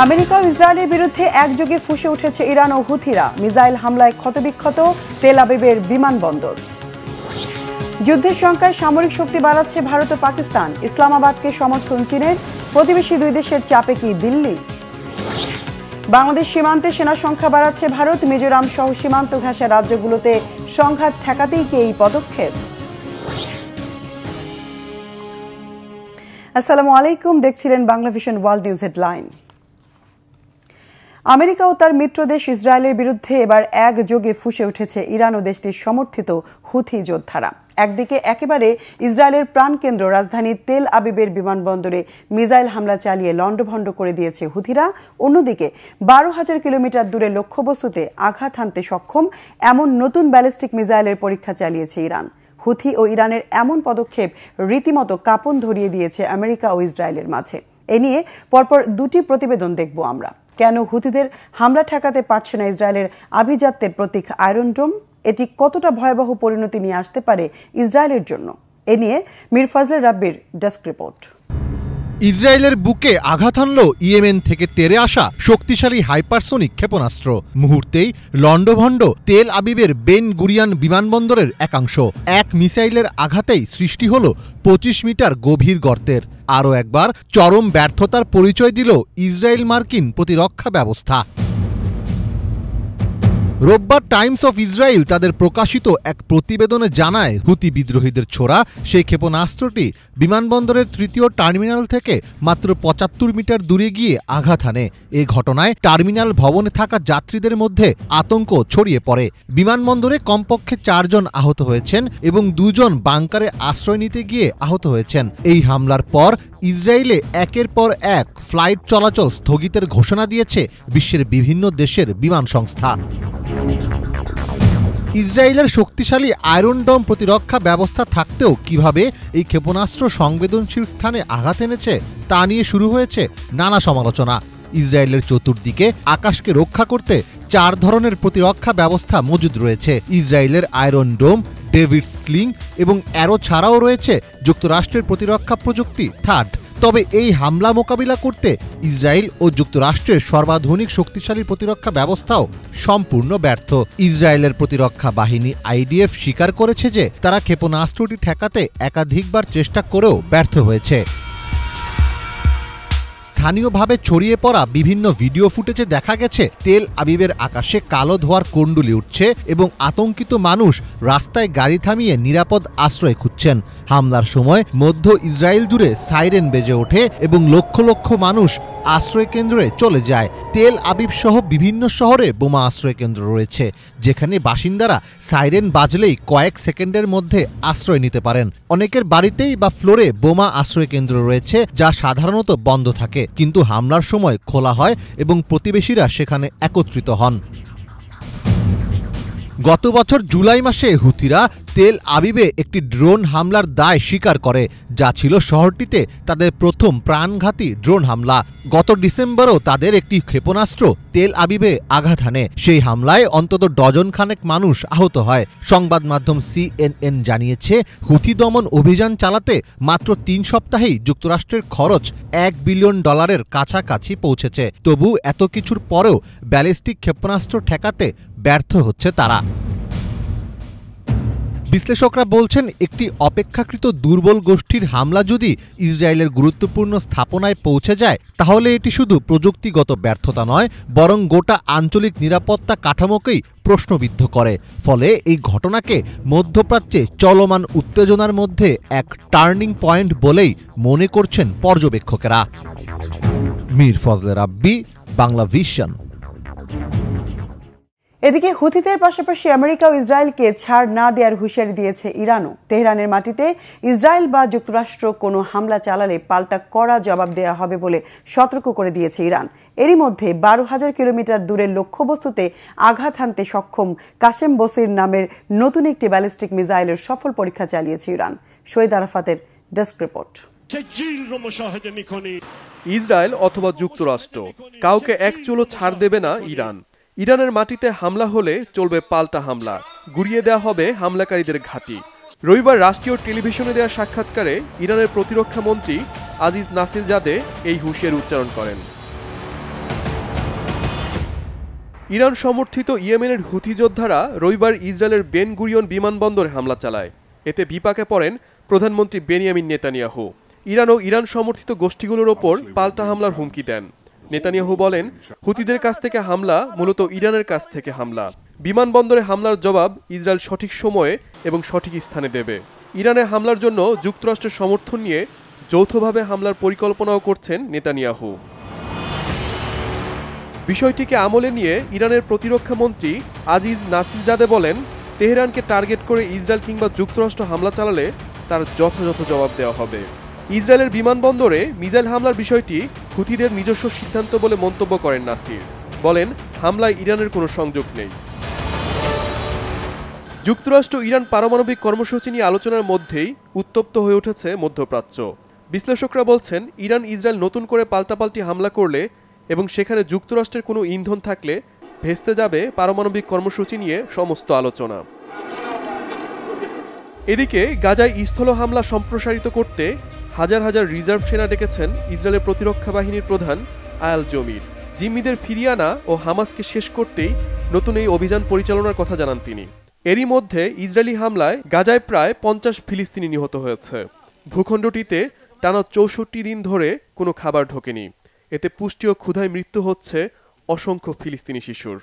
America ও ইসরায়েলের বিরুদ্ধে একযোগে ফুঁসে উঠেছে ইরান ও হুথিরা। মিসাইল হামলায় ক্ষতবিক্ষত তেল আবিবের বিমানবন্দর। যুদ্ধের শঙ্কায় সামরিক শক্তি বাড়াচ্ছে ভারত ও পাকিস্তান। ইসলামাবাদকে সমর্থন চীনের। প্রতিবেশী দুই দেশের চাপে কি দিল্লি? বাংলাদেশ সীমান্তে সেনা সংখ্যা বাড়াচ্ছে ভারত। মিজোরাম সহ সীমান্ত ঘেঁষা রাজ্যগুলোতে সংঘাত ঠেকাতেই কি এই পদক্ষেপ? আসসালামু আলাইকুম, দেখছিলেন Bangla vision world news headline. America ও তার মিত্র দেশ ইসরায়েলের বিরুদ্ধে এবার একযোগে ফুঁসে উঠেছে ইরান ও দেশটির সমর্থিত হুথি যোদ্ধারা। একদিকে একেবারে ইসরায়েলের প্রাণকেন্দ্র রাজধানী তেল আবিবের বিমানবন্দরে মিসাইল হামলা চালিয়ে লণ্ডভণ্ড করে দিয়েছে হুথিরা। অন্যদিকে 12,000 কিলোমিটার দূরে লক্ষ্যবস্তুতে আঘাত হানতে সক্ষম এমন নতুন ব্যালিস্টিক মিসাইলের পরীক্ষা চালিয়েছে ইরান। হুথি ও ইরানের এমন পদক্ষেপ রীতিমতো কাঁপন ধরিয়ে দিয়েছে আমেরিকা ও ইসরায়েলের মাঝে। এ নিয়ে পরপর দুটি প্রতিবেদন দেখব আমরা। কেন হুথিদের হামলা ঠেকাতে পারছে না ইসরায়েলের আভিজাত্যের প্রতীক আয়রন ডোম? এটি কতটা ভয়াবহ পরিণতি নিয়ে আসতে পারে ইসরায়েলের জন্য? এ নিয়ে মীর ফজলে রাব্বির ডেস্ক রিপোর্ট। ইসরায়েলের বুকে আঘাত হানল ইয়েমেন থেকে তেড়ে আসা শক্তিশালী হাইপারসোনিক ক্ষেপণাস্ত্র। মুহূর্তেই লণ্ডভণ্ড তেল আবিবের বেন গুরিয়ান বিমানবন্দরের একাংশ। এক মিসাইলের আঘাতেই সৃষ্টি হল 25 মিটার গভীর গর্তের। আরও একবার চরম ব্যর্থতার পরিচয় দিল ইসরায়েল মার্কিন প্রতিরক্ষা ব্যবস্থা। রোববার টাইমস অফ ইসরায়েল তাদের প্রকাশিত এক প্রতিবেদনে জানায়, হুতি বিদ্রোহীদের ছোড়া সেই ক্ষেপণাস্ত্রটি বিমানবন্দরের তৃতীয় টার্মিনাল থেকে মাত্র 75 মিটার দূরে গিয়ে আঘাত হানে। এ ঘটনায় টার্মিনাল ভবনে থাকা যাত্রীদের মধ্যে আতঙ্ক ছড়িয়ে পড়ে। বিমানবন্দরে কমপক্ষে 4 জন আহত হয়েছেন এবং 2 জন বাংকারে আশ্রয় নিতে গিয়ে আহত হয়েছেন। এই হামলার পর ইসরায়েলে একের পর এক ফ্লাইট চলাচল স্থগিতের ঘোষণা দিয়েছে বিশ্বের বিভিন্ন দেশের বিমান সংস্থা। ইসরায়েলের শক্তিশালী আয়রন ডোম প্রতিরক্ষা ব্যবস্থা থাকতেও কিভাবে এই ক্ষেপণাস্ত্র সংবেদনশীল স্থানে আঘাত এনেছে তা নিয়ে শুরু হয়েছে নানা সমালোচনা। ইসরায়েলের চতুর্দিকে আকাশকে রক্ষা করতে 4 ধরনের প্রতিরক্ষা ব্যবস্থা মজুদ রয়েছে। ইসরায়েলের আয়রন ডোম, ডেভিড স্লিং এবং অ্যারো ছাড়াও রয়েছে যুক্তরাষ্ট্রের প্রতিরক্ষা প্রযুক্তি থার্ড। তবে এই হামলা মোকাবিলা করতে ইসরায়েল ও যুক্তরাষ্ট্রের সর্বাধুনিক শক্তিশালী প্রতিরক্ষা ব্যবস্থাও সম্পূর্ণ ব্যর্থ। ইসরায়েলের প্রতিরক্ষা বাহিনী আইডিএফ স্বীকার করেছে যে তারা ক্ষেপণাস্ত্রটি ঠেকাতে একাধিকবার চেষ্টা করেও ব্যর্থ হয়েছে। স্থানীয়ভাবে ছড়িয়ে পড়া বিভিন্ন ভিডিও ফুটেজে দেখা গেছে তেল আবিবের আকাশে কালো ধোঁয়ার কুণ্ডলী উঠছে এবং আতঙ্কিত মানুষ রাস্তায় গাড়ি থামিয়ে নিরাপদ আশ্রয় খুঁজছেন। হামলার সময় মধ্য ইসরায়েল জুড়ে সাইরেন বেজে ওঠে এবং লক্ষ লক্ষ মানুষ আশ্রয় কেন্দ্রে চলে যায়। তেল আবিব সহ বিভিন্ন শহরে বোমা আশ্রয় কেন্দ্র রয়েছে, যেখানে বাসিন্দারা সাইরেন বাজলেই কয়েক সেকেন্ডের মধ্যে আশ্রয় নিতে পারেন। অনেকের বাড়িতেই বা ফ্লোরে বোমা আশ্রয় কেন্দ্র রয়েছে, যা সাধারণত বন্ধ থাকে, কিন্তু হামলার সময় খোলা হয় এবং প্রতিবেশীরা সেখানে একত্রিত হন। গত বছর জুলাই মাসে হুথিরা তেল আবিবে একটি ড্রোন হামলার দায় স্বীকার করে, যা ছিল শহরটিতে তাদের প্রথম প্রাণঘাতী ড্রোন হামলা। গত ডিসেম্বরও তাদের একটি ক্ষেপণাস্ত্র তেল আবিবে আঘাত হানে। সেই হামলায় অন্তত ডজন খানেক মানুষ আহত হয়। সংবাদ মাধ্যম CNN জানিয়েছে, হুথি দমন অভিযান চালাতে মাত্র 3 সপ্তাহেই যুক্তরাষ্ট্রের খরচ $1 বিলিয়ন কাছাকাছি পৌঁছেছে। তবু এত কিছুর পরেও ব্যালিস্টিক ক্ষেপণাস্ত্র ঠেকাতে ব্যর্থ হচ্ছে তারা। বিশ্লেষকরা বলছেন, একটি অপেক্ষাকৃত দুর্বল গোষ্ঠীর হামলা যদি ইসরায়েলের গুরুত্বপূর্ণ স্থাপনায় পৌঁছে যায়, তাহলে এটি শুধু প্রযুক্তিগত ব্যর্থতা নয়, বরং গোটা আঞ্চলিক নিরাপত্তা কাঠামোকেই প্রশ্নবিদ্ধ করে। ফলে এই ঘটনাকে মধ্যপ্রাচ্যে চলমান উত্তেজনার মধ্যে এক টার্নিং পয়েন্ট বলেই মনে করছেন পর্যবেক্ষকেরা। মীর ফজলে রাব্বি, বাংলা ভিশন। এদিকে হুথিদের পাশাপাশি আমেরিকা ও ইসরায়েলকে ছাড় না দেওয়ার হুঁশিয়ারি দিয়েছে ইরানও। তেহরানের মাটিতে ইসরায়েল বা যুক্তরাষ্ট্র কোনো হামলা চালালে পাল্টা কড়া জবাব দেওয়া হবে বলে সতর্ক করে দিয়েছে ইরান। এরই মধ্যে 12,000 কিলোমিটার দূরের লক্ষ্যবস্তুতে আঘাত হানতে সক্ষম কাশেম বসির নামের নতুন একটি ব্যালিস্টিক মিসাইলের সফল পরীক্ষা চালিয়েছে ইরান। শহীদ আরাফাতের ডেস্ক রিপোর্ট। ইসরায়েল অথবা যুক্তরাষ্ট্র, কাউকে এক চুলো ছাড় দেবে না ইরান। ইরানের মাটিতে হামলা হলে চলবে পাল্টা হামলা, গুড়িয়ে দেওয়া হবে হামলাকারীদের ঘাঁটি। রবিবার রাষ্ট্রীয় টেলিভিশনে দেওয়া সাক্ষাৎকারে ইরানের প্রতিরক্ষা মন্ত্রী আজিজ নাসিরজাদে এই হুঁশিয়ারি উচ্চারণ করেন। ইরান সমর্থিত ইয়েমেনের হুথি যোদ্ধারা রবিবার ইসরায়েলের বেন গুরিয়ন বিমানবন্দরে হামলা চালায়। এতে বিপাকে পড়েন প্রধানমন্ত্রী বেনিয়ামিন নেতানিয়াহু। ইরান ও ইরান সমর্থিত গোষ্ঠীগুলোর ওপর পাল্টা হামলার হুমকি দেন। নেতানিয়াহু বলেন, হুতিদের কাছ থেকে হামলা মূলত ইরানের কাছ থেকে হামলা। বিমানবন্দরে হামলার জবাব ইসরায়েল সঠিক সময়ে এবং সঠিক স্থানে দেবে। ইরানে হামলার জন্য যুক্তরাষ্ট্রের সমর্থন নিয়ে যৌথভাবে হামলার পরিকল্পনাও করছেন নেতানিয়াহু। বিষয়টিকে আমলে নিয়ে ইরানের প্রতিরক্ষা মন্ত্রী আজিজ নাসিরজাদে বলেন, তেহরানকে টার্গেট করে ইসরায়েল কিংবা যুক্তরাষ্ট্র হামলা চালালে তার যথাযথ জবাব দেওয়া হবে। ইসরায়েলের বিমানবন্দরে মিসাইল হামলার বিষয়টি হুথিদের নিজস্ব সিদ্ধান্ত বলে মন্তব্য করেন নাসির। বলেন, হামলায় ইরানের কোনো সংযোগ নেই। যুক্তরাষ্ট্র ইরান পারমাণবিক কর্মসূচি নিয়ে আলোচনার মধ্যেই উত্তপ্ত হয়ে উঠেছে মধ্যপ্রাচ্য। বিশ্লেষকরা বলছেন, ইরান ইসরায়েল নতুন করে পাল্টাপাল্টি হামলা করলে এবং সেখানে যুক্তরাষ্ট্রের কোনো ইন্ধন থাকলে ভেস্তে যাবে পারমাণবিক কর্মসূচি নিয়ে সমস্ত আলোচনা। এদিকে গাজায় স্থল হামলা সম্প্রসারিত করতে হাজার হাজার রিজার্ভ সেনা ডেকেছেন ইসরায়েলের প্রতিরক্ষা বাহিনীর প্রধান আয়াল জমির। জিম্মিদের ফিরিয়ে আনা ও হামাসকে শেষ করতেই নতুন এই অভিযান পরিচালনার কথা জানান তিনি। এরই মধ্যে ইসরায়েলি হামলায় গাজায় প্রায় 50 ফিলিস্তিনি নিহত হয়েছে। ভূখণ্ডটিতে টানা 64 দিন ধরে কোনো খাবার ঢোকেনি। এতে পুষ্টি ও ক্ষুধায় মৃত্যু হচ্ছে অসংখ্য ফিলিস্তিনি শিশুর।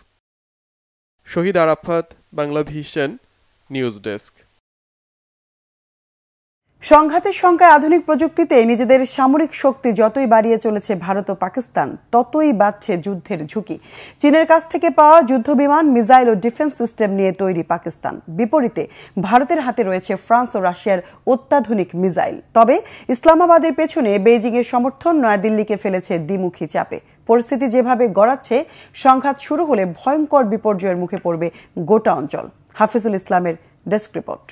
Shahid Arafat, Bangla vision, news desk. সংঘাতের সংখ্যায় আধুনিক প্রযুক্তিতে নিজেদের সামরিক শক্তি যতই বাড়িয়ে চলেছে ভারত ও পাকিস্তান, ততই বাড়ছে যুদ্ধের ঝুঁকি। চীনের কাছ থেকে পাওয়া যুদ্ধবিমান, মিসাইল ও ডিফেন্স সিস্টেম নিয়ে তৈরি পাকিস্তান। বিপরীতে ভারতের হাতে রয়েছে ফ্রান্স ও রাশিয়ার অত্যাধুনিক মিসাইল। তবে ইসলামাবাদের পেছনে বেইজিংয়ের সমর্থন নয়াদিল্লিকে ফেলেছে দ্বিমুখী চাপে। পরিস্থিতি যেভাবে গড়াচ্ছে, সংঘাত শুরু হলে ভয়ঙ্কর বিপর্যয়ের মুখে পড়বে গোটা অঞ্চল। হাফিজুল ইসলামের ডেস্ক রিপোর্ট।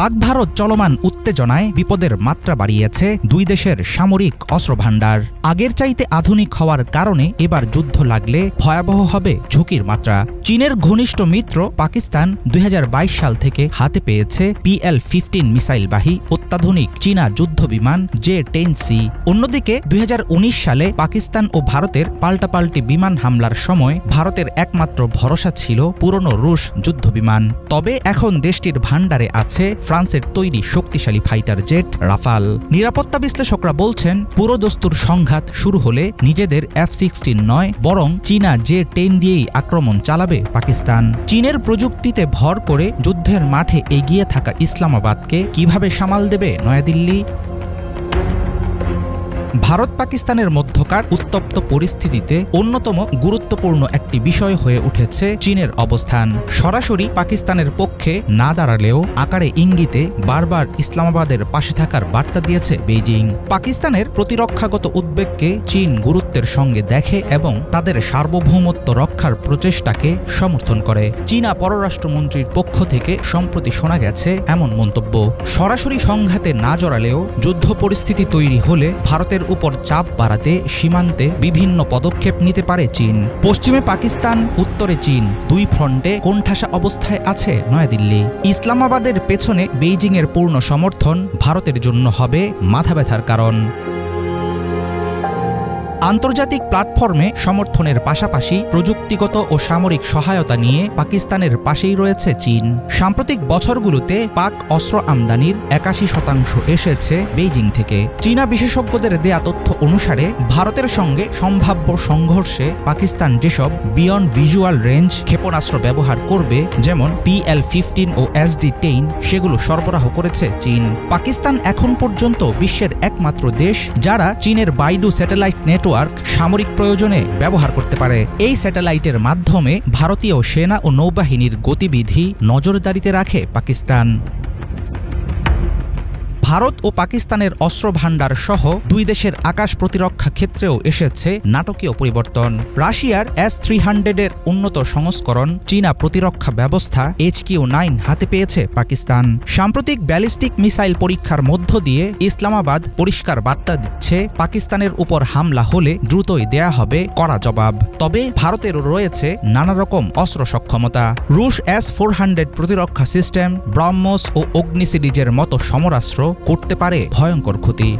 পাক ভারত চলমান উত্তেজনায় বিপদের মাত্রা বাড়িয়েছে দুই দেশের সামরিক অস্ত্রভাণ্ডার। আগের চাইতে আধুনিক হওয়ার কারণে এবার যুদ্ধ লাগলে ভয়াবহ হবে ঝুঁকির মাত্রা। চীনের ঘনিষ্ঠ মিত্র পাকিস্তান 2022 সাল থেকে হাতে পেয়েছে PL-15 মিসাইলবাহী অত্যাধুনিক চীনা যুদ্ধবিমান J-10C। অন্যদিকে 2019 সালে পাকিস্তান ও ভারতের পাল্টাপাল্টি বিমান হামলার সময় ভারতের একমাত্র ভরসা ছিল পুরনো রুশ যুদ্ধবিমান। তবে এখন দেশটির ভাণ্ডারে আছে ফ্রান্সের তৈরি শক্তিশালী ফাইটার জেট রাফাল। নিরাপত্তা বিশ্লেষকরা বলছেন, পুরো দস্তুর সংঘাত শুরু হলে নিজেদের F-16 নয়, বরং চীনা J-10 দিয়েই আক্রমণ চালাবে পাকিস্তান। চীনের প্রযুক্তিতে ভর করে যুদ্ধের মাঠে এগিয়ে থাকা ইসলামাবাদকে কিভাবে সামাল দেবে নয়াদিল্লি? ভারত পাকিস্তানের মধ্যকার উত্তপ্ত পরিস্থিতিতে অন্যতম গুরুত্বপূর্ণ একটি বিষয় হয়ে উঠেছে চীনের অবস্থান। সরাসরি পাকিস্তানের পক্ষে না দাঁড়ালেও আকারে ইঙ্গিতে বারবার ইসলামাবাদের পাশে থাকার বার্তা দিয়েছে বেইজিং। পাকিস্তানের প্রতিরক্ষাগত উদ্বেগকে চীন গুরুত্বের সঙ্গে দেখে এবং তাদের সার্বভৌমত্ব রক্ষার প্রচেষ্টাকে সমর্থন করে। চীনা পররাষ্ট্রমন্ত্রীর পক্ষ থেকে সম্প্রতি শোনা গেছে এমন মন্তব্য। সরাসরি সংঘাতে না জড়ালেও যুদ্ধ পরিস্থিতি তৈরি হলে ভারতের উপর চাপ বাড়াতে সীমান্তে বিভিন্ন পদক্ষেপ নিতে পারে চীন। পশ্চিমে পাকিস্তান, উত্তরে চীন, দুই ফ্রন্টে কোণঠাসা অবস্থায় আছে নয়াদিল্লি। ইসলামাবাদের পেছনে বেইজিংয়ের পূর্ণ সমর্থন ভারতের জন্য হবে মাথাব্যথার কারণ। আন্তর্জাতিক প্ল্যাটফর্মে সমর্থনের পাশাপাশি প্রযুক্তিগত ও সামরিক সহায়তা নিয়ে পাকিস্তানের পাশেই রয়েছে চীন। সাম্প্রতিক বছরগুলোতে পাক অস্ত্র আমদানির 81% এসেছে বেইজিং থেকে। চীনা বিশেষজ্ঞদের দেয়া তথ্য অনুসারে ভারতের সঙ্গে সম্ভাব্য সংঘর্ষে পাকিস্তান যেসব বিয়ন্ড ভিজুয়াল রেঞ্জ ক্ষেপণাস্ত্র ব্যবহার করবে, যেমন PL-15 ও SD-10, সেগুলো সরবরাহ করেছে চীন। পাকিস্তান এখন পর্যন্ত বিশ্বের একমাত্র দেশ যারা চীনের বাইডু স্যাটেলাইট নেটওয়ার্ক সামরিক প্রয়োজনে ব্যবহার করতে পারে। এই স্যাটেলাইটের মাধ্যমে ভারতীয় সেনা ও নৌবাহিনীর গতিবিধি নজরদারিতে রাখে পাকিস্তান। ভারত ও পাকিস্তানের অস্ত্র ভাণ্ডার সহ দুই দেশের আকাশ প্রতিরক্ষা ক্ষেত্রেও এসেছে নাটকীয় পরিবর্তন। রাশিয়ার S-300 উন্নত সংস্করণ চীনা প্রতিরক্ষা ব্যবস্থা HQ-9 হাতে পেয়েছে পাকিস্তান। সাম্প্রতিক ব্যালিস্টিক মিসাইল পরীক্ষার মধ্য দিয়ে ইসলামাবাদ পরিষ্কার বার্তা দিচ্ছে, পাকিস্তানের উপর হামলা হলে দ্রুতই দেয়া হবে কড়া জবাব। তবে ভারতেরও রয়েছে নানা রকম অস্ত্র সক্ষমতা। রুশ S-400 প্রতিরক্ষা সিস্টেম, ব্রহ্মস ও অগ্নি সিরিজের মতো সমরাস্ত্র করতে পারে ভয়ঙ্কর ক্ষতি।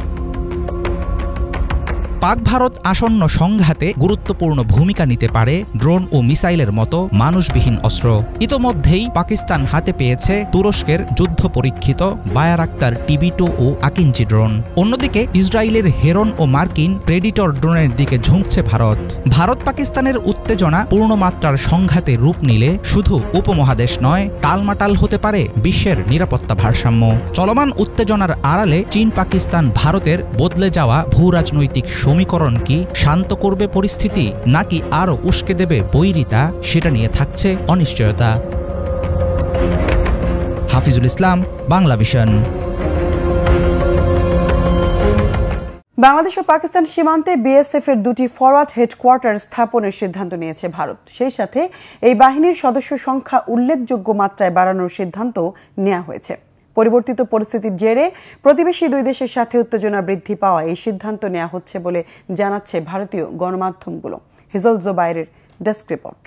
পাক ভারত আসন্ন সংঘাতে গুরুত্বপূর্ণ ভূমিকা নিতে পারে ড্রোন ও মিসাইলের মতো মানুষবিহীন অস্ত্র। ইতোমধ্যেই পাকিস্তান হাতে পেয়েছে তুরস্কের যুদ্ধ পরীক্ষিত বায়ারাক্তার TB2 ও আকিঞ্চি ড্রোন। অন্যদিকে ইসরায়েলের হেরন ও মার্কিন প্রেডিটর ড্রোনের দিকে ঝুঁকছে ভারত। ভারত পাকিস্তানের উত্তেজনা পূর্ণমাত্রার সংঘাতে রূপ নিলে শুধু উপমহাদেশ নয়, টালমাটাল হতে পারে বিশ্বের নিরাপত্তা ভারসাম্য। চলমান উত্তেজনার আড়ালে চীন পাকিস্তান ভারতের বদলে যাওয়া ভূরাজনৈতিক সমীকরণ কি শান্ত করবে পরিস্থিতি, নাকি আরও উস্কে দেবে বৈরিতা, সেটা নিয়ে থাকছে অনিশ্চয়তা। হাফিজুল ইসলাম, বাংলা ভিশন। বাংলাদেশ ও পাকিস্তান সীমান্তে BSF এর দুটি ফরওয়ার্ড হেডকোয়ার্টার স্থাপনের সিদ্ধান্ত নিয়েছে ভারত। সেই সাথে এই বাহিনীর সদস্য সংখ্যা উল্লেখযোগ্য মাত্রায় বাড়ানোর সিদ্ধান্ত নেওয়া হয়েছে। পরিবর্তিত পরিস্থিতির জেরে প্রতিবেশী দুই দেশের সাথে উত্তেজনা বৃদ্ধি পাওয়া এই সিদ্ধান্ত নেওয়া হচ্ছে বলে জানাচ্ছে ভারতীয় গণমাধ্যমগুলো। হিজল জোবাইরের ডেস্ক রিপোর্ট।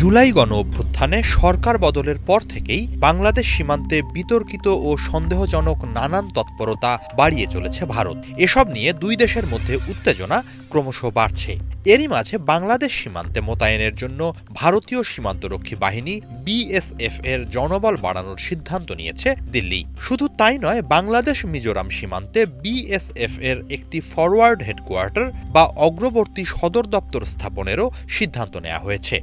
জুলাই গণ অভ্যুত্থানে সরকার বদলের পর থেকেই বাংলাদেশ সীমান্তে বিতর্কিত ও সন্দেহজনক নানান তৎপরতা বাড়িয়ে চলেছে ভারত। এসব নিয়ে দুই দেশের মধ্যে উত্তেজনা ক্রমশ বাড়ছে। এরই মাঝে বাংলাদেশ সীমান্তে মোতায়েনের জন্য ভারতীয় সীমান্তরক্ষী বাহিনী BSF এর জনবল বাড়ানোর সিদ্ধান্ত নিয়েছে দিল্লি। শুধু তাই নয়, বাংলাদেশ মিজোরাম সীমান্তে BSF এর একটি ফরওয়ার্ড হেডকোয়ার্টার বা অগ্রবর্তী সদর দপ্তর স্থাপনেরও সিদ্ধান্ত নেওয়া হয়েছে।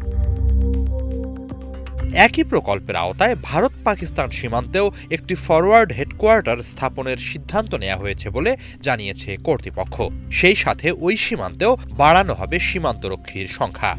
একই প্রকল্পের আওতায় ভারত পাকিস্তান সীমান্তেও একটি ফরওয়ার্ড হেডকোয়ার্টার স্থাপনের সিদ্ধান্ত নেওয়া হয়েছে বলে জানিয়েছে কর্তৃপক্ষ। সেই সাথে ওই সীমান্তেও বাড়ানো হবে সীমান্তরক্ষীর সংখ্যা।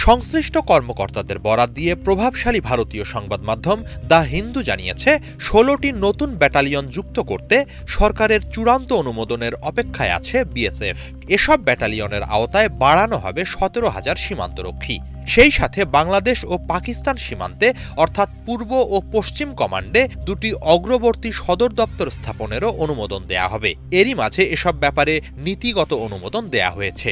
সংশ্লিষ্ট কর্মকর্তাদের বরাত দিয়ে প্রভাবশালী ভারতীয় সংবাদ মাধ্যম দ্য হিন্দু জানিয়েছে 16টি নতুন ব্যাটালিয়ন যুক্ত করতে সরকারের চূড়ান্ত অনুমোদনের অপেক্ষায় আছে BSF। এসব ব্যাটালিয়নের আওতায় বাড়ানো হবে 17,000 সীমান্তরক্ষী। সেই সাথে বাংলাদেশ ও পাকিস্তান সীমান্তে অর্থাৎ পূর্ব ও পশ্চিম কমান্ডে দুটি অগ্রবর্তী সদর দপ্তর স্থাপনেরও অনুমোদন দেয়া হবে। এরই মাঝে এসব ব্যাপারে নীতিগত অনুমোদন দেয়া হয়েছে।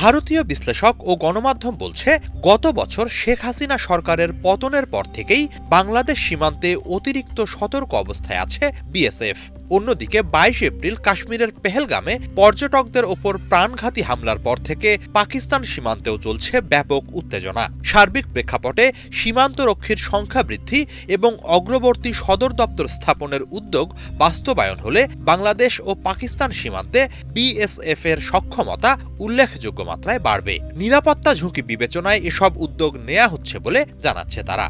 ভারতীয় বিশ্লেষক ও গণমাধ্যম বলছে, গত বছর শেখ হাসিনা সরকারের পতনের পর থেকেই বাংলাদেশ সীমান্তে অতিরিক্ত সতর্ক অবস্থায় আছে BSF। অন্যদিকে 22 এপ্রিল কাশ্মীরের পেহেলগামে পর্যটকদের ওপর প্রাণঘাতী হামলার পর থেকে পাকিস্তান সীমান্তেও চলছে ব্যাপক উত্তেজনা। সার্বিক প্রেক্ষাপটে সীমান্তরক্ষীর সংখ্যা বৃদ্ধি এবং অগ্রবর্তী সদর দপ্তর স্থাপনের উদ্যোগ বাস্তবায়ন হলে বাংলাদেশ ও পাকিস্তান সীমান্তে BSF এর সক্ষমতা উল্লেখযোগ্য মাত্রায় বাড়বে। নিরাপত্তা ঝুঁকি বিবেচনায় এসব উদ্যোগ নেওয়া হচ্ছে বলে জানাচ্ছে তারা।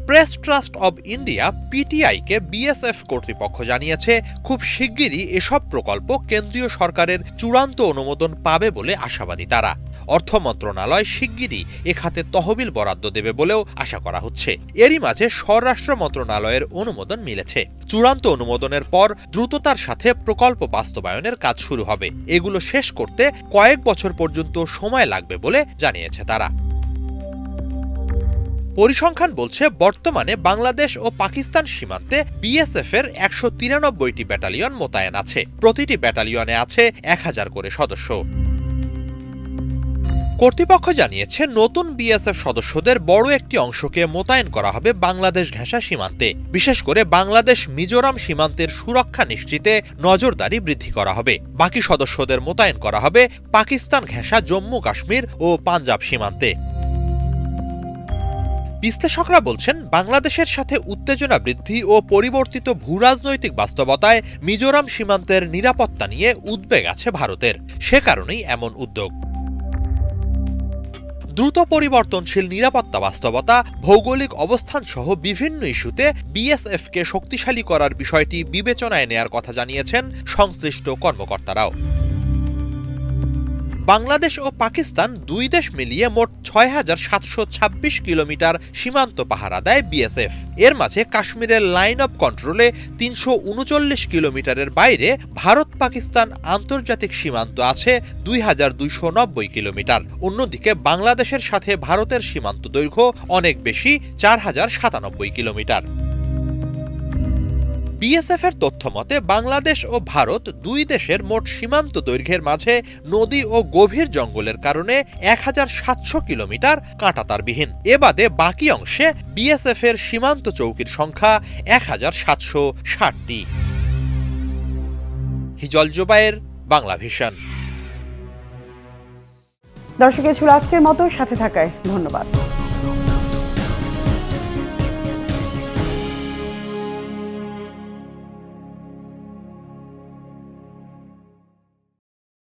প্রেস ট্রাস্ট অব ইন্ডিয়া PTI-কে BSF কর্তৃপক্ষ জানিয়েছে, খুব শিগগিরই এসব প্রকল্প কেন্দ্রীয় সরকারের চূড়ান্ত অনুমোদন পাবে বলে আশাবাদী তারা। অর্থ মন্ত্রণালয় শিগগিরই এ খাতে তহবিল বরাদ্দ দেবে বলেও আশা করা হচ্ছে। এরই মাঝে স্বরাষ্ট্র মন্ত্রণালয়ের অনুমোদন মিলেছে। চূড়ান্ত অনুমোদনের পর দ্রুততার সাথে প্রকল্প বাস্তবায়নের কাজ শুরু হবে। এগুলো শেষ করতে কয়েক বছর পর্যন্ত সময় লাগবে বলে জানিয়েছে তারা। পরিসংখ্যান বলছে, বর্তমানে বাংলাদেশ ও পাকিস্তান সীমান্তে BSF এর 193টি ব্যাটালিয়ন মোতায়েন আছে। প্রতিটি ব্যাটালিয়নে আছে 1000 করে সদস্য। কর্তৃপক্ষ জানিয়েছে, নতুন BSF সদস্যদের বড় একটি অংশকে মোতায়েন করা হবে বাংলাদেশ ঘেঁষা সীমান্তে। বিশেষ করে বাংলাদেশ মিজোরাম সীমান্তের সুরক্ষা নিশ্চিতে নজরদারি বৃদ্ধি করা হবে। বাকি সদস্যদের মোতায়েন করা হবে পাকিস্তান ঘেঁষা জম্মু কাশ্মীর ও পাঞ্জাব সীমান্তে। বিশ্লেষকরা বলছেন, বাংলাদেশের সাথে উত্তেজনা বৃদ্ধি ও পরিবর্তিত ভূরাজনৈতিক বাস্তবতায় মিজোরাম সীমান্তের নিরাপত্তা নিয়ে উদ্বেগ আছে ভারতের। সে কারণেই এমন উদ্যোগ। দ্রুত পরিবর্তনশীল নিরাপত্তা বাস্তবতা, ভৌগোলিক অবস্থান সহ বিভিন্ন ইস্যুতে BSF-কে শক্তিশালী করার বিষয়টি বিবেচনায় নেয়ার কথা জানিয়েছেন সংশ্লিষ্ট কর্মকর্তারাও। বাংলাদেশ ও পাকিস্তান দুই দেশ মিলিয়ে মোট ৬,৭২৬ কিলোমিটার সীমান্ত পাহারা দেয় BSF। এর মাঝে কাশ্মীরের লাইন অব কন্ট্রোলে ৩৩৯ কিলোমিটারের বাইরে ভারত পাকিস্তান আন্তর্জাতিক সীমান্ত আছে ২,২৯০ কিলোমিটার। অন্যদিকে বাংলাদেশের সাথে ভারতের সীমান্ত দৈর্ঘ্য অনেক বেশি, ৪,০৯৭ কিলোমিটার। বিএসএফ এর তথ্য মতে বাংলাদেশ ও ভারত দুই দেশের মোট সীমান্ত দৈর্ঘ্যের মাঝে নদী ও গভীর জঙ্গলের কারণে 1700 কিলোমিটার কাঁটাতারবিহীন। এ বাদে বাকি অংশে বিএসএফ এর সীমান্ত চৌকির সংখ্যা 1760টি। হিজল জুবায়ের, বাংলা ভিশন। দর্শক, ছিল আজকের মতো, সাথে থাকায় ধন্যবাদ।